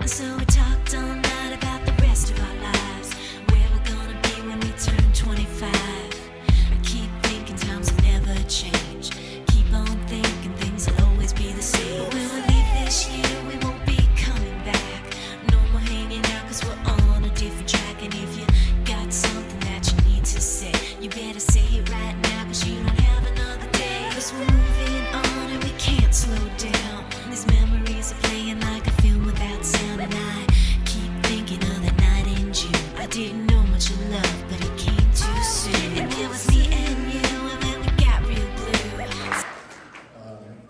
So we talked all night about the rest of our lives, where we're gonna be when we turn 25. I keep thinking times will never change. Keep on thinking things will always be the same. But when we leave this year, we won't be coming back. No more hanging out, cause we're on a different track. And if you got something that you need to say, you better say it right now, cause you don't have another day. Cause we're moving on and we can't slow down. These memories are playing like a film without sound. And I keep thinking of the night in June. I didn't know much of love, but it came too soon. And it was me and you, and then we got real blue.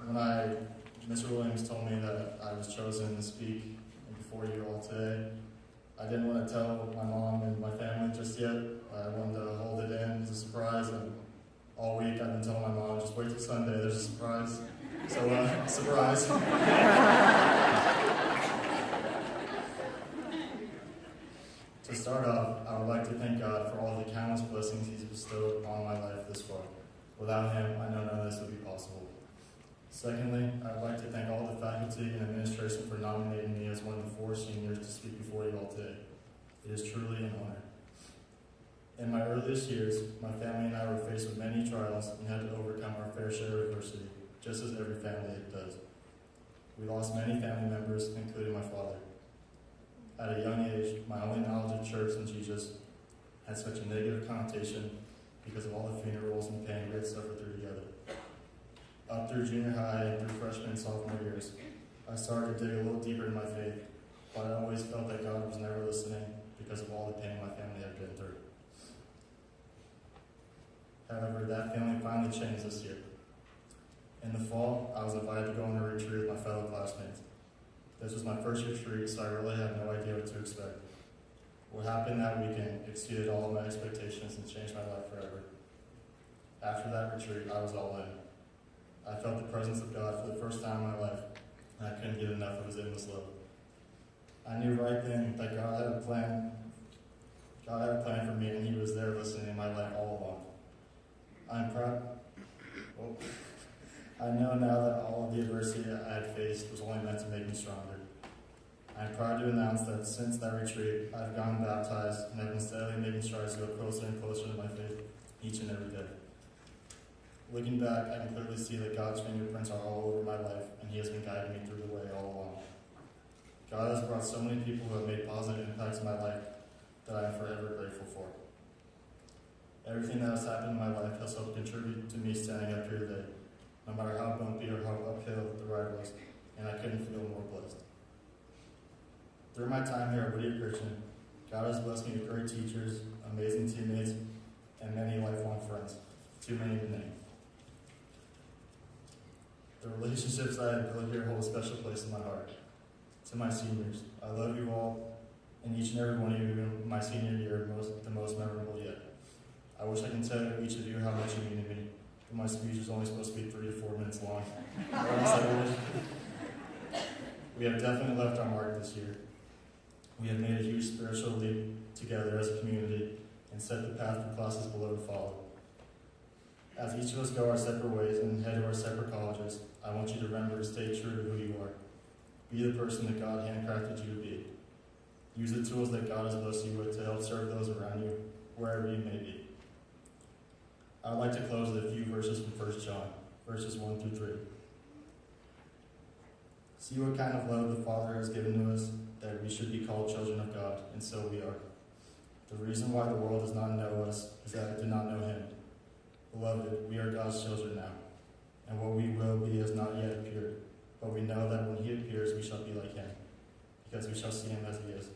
When Mr. Williams told me that I was chosen to speak before you all today, I didn't want to tell my mom and my family just yet. I wanted to hold it in as a surprise, and all week I've been telling my mom, just wait till Sunday, there's a surprise. So, surprise. To start off, I would like to thank God for all the countless blessings He's bestowed upon my life this far. Without Him, I know none of this would be possible. Secondly, I would like to thank all the faculty and administration for nominating me as one of the 4 seniors to speak before you all today. It is truly an honor. In my earliest years, my family and I were faced with many trials and had to overcome our fair share of adversity, just as every family does. We lost many family members, including my father. At a young age, my only knowledge of church and Jesus had such a negative connotation because of all the funerals and pain we had suffered through together. Up through junior high and through freshman and sophomore years, I started to dig a little deeper in my faith, but I always felt that God was never listening because of all the pain my family had been through. However, that feeling finally changed this year. In the fall, I was invited to go on a retreat with my fellow classmates. This was my first retreat, so I really had no idea what to expect. What happened that weekend exceeded all of my expectations and changed my life forever. After that retreat, I was all in. I felt the presence of God for the first time in my life, and I couldn't get enough of His endless love. I knew right then that God had a plan. God had a plan for me, and He was there listening in my life all along. I'm proud. Well, I know now that all of the adversity I had faced was only meant to make me stronger. I'm proud to announce that since that retreat, I've gotten baptized and have been steadily making strides to go closer and closer to my faith each and every day. Looking back, I can clearly see that God's fingerprints are all over my life, and He has been guiding me through the way all along. God has brought so many people who have made positive impacts in my life that I am forever grateful for. Everything that has happened in my life has helped contribute to me standing up here today, no matter how bumpy or how uphill the ride was, and I couldn't feel more blessed. Through my time here at Whittier Christian, God has blessed me with great teachers, amazing teammates, and many lifelong friends, too many to name. The relationships I have built here hold a special place in my heart. To my seniors, I love you all, and each and every one of you in my senior year the most memorable yet. I wish I can tell each of you how much you mean to me, but my speech is only supposed to be 3 to 4 minutes long. We have definitely left our mark this year. We have made a huge spiritual leap together as a community and set the path for classes below to follow. As each of us go our separate ways and head to our separate colleges, I want you to remember to stay true to who you are. Be the person that God handcrafted you to be. Use the tools that God has blessed you with to help serve those around you, wherever you may be. I would like to close with a few verses from 1 John, verses 1 through 3. See what kind of love the Father has given to us, that we should be called children of God, and so we are. The reason why the world does not know us is that it did not know Him. Beloved, we are God's children now, and what we will be has not yet appeared. But we know that when He appears, we shall be like Him, because we shall see Him as He is.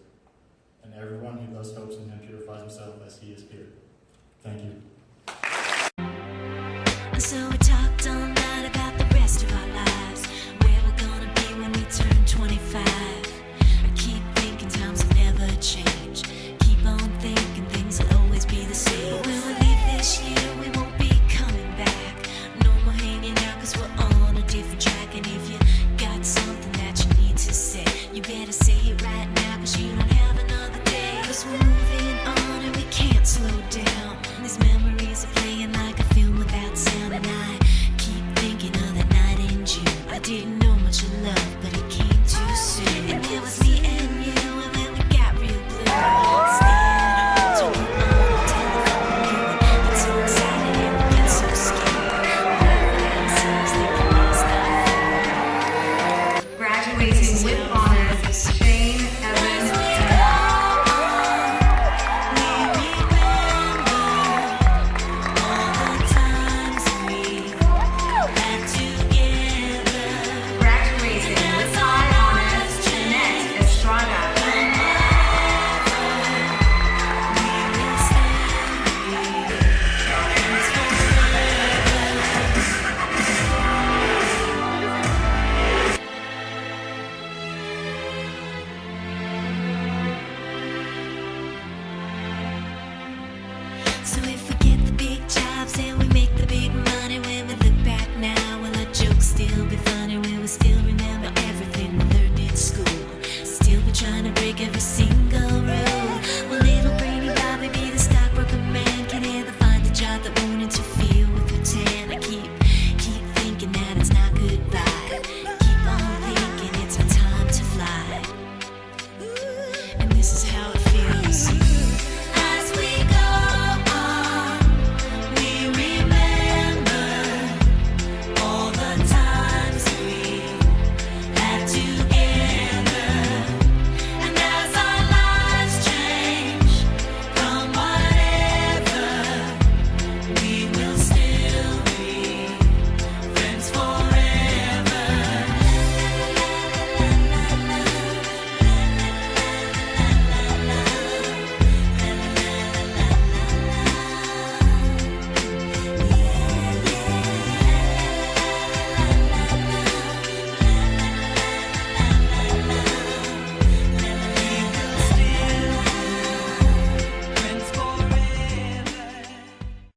And everyone who thus hopes in Him purifies himself as He is pure. Thank you. So we talked all night about the rest of our lives, where we're gonna be when we turn 25. I keep thinking times will never change. Keep on thinking things will always be the same. But when we leave this year, we won't be coming back. No more hanging out, cause we're on a different track. And if you got something that you need to say, you better say it right now, cause you don't have another day. Cause we're moving on and we can't slow down. These memories are playing like a film without sound. And I keep thinking of that night in June. I didn't know much of love, but it came too soon. And it was me and trying to break every scene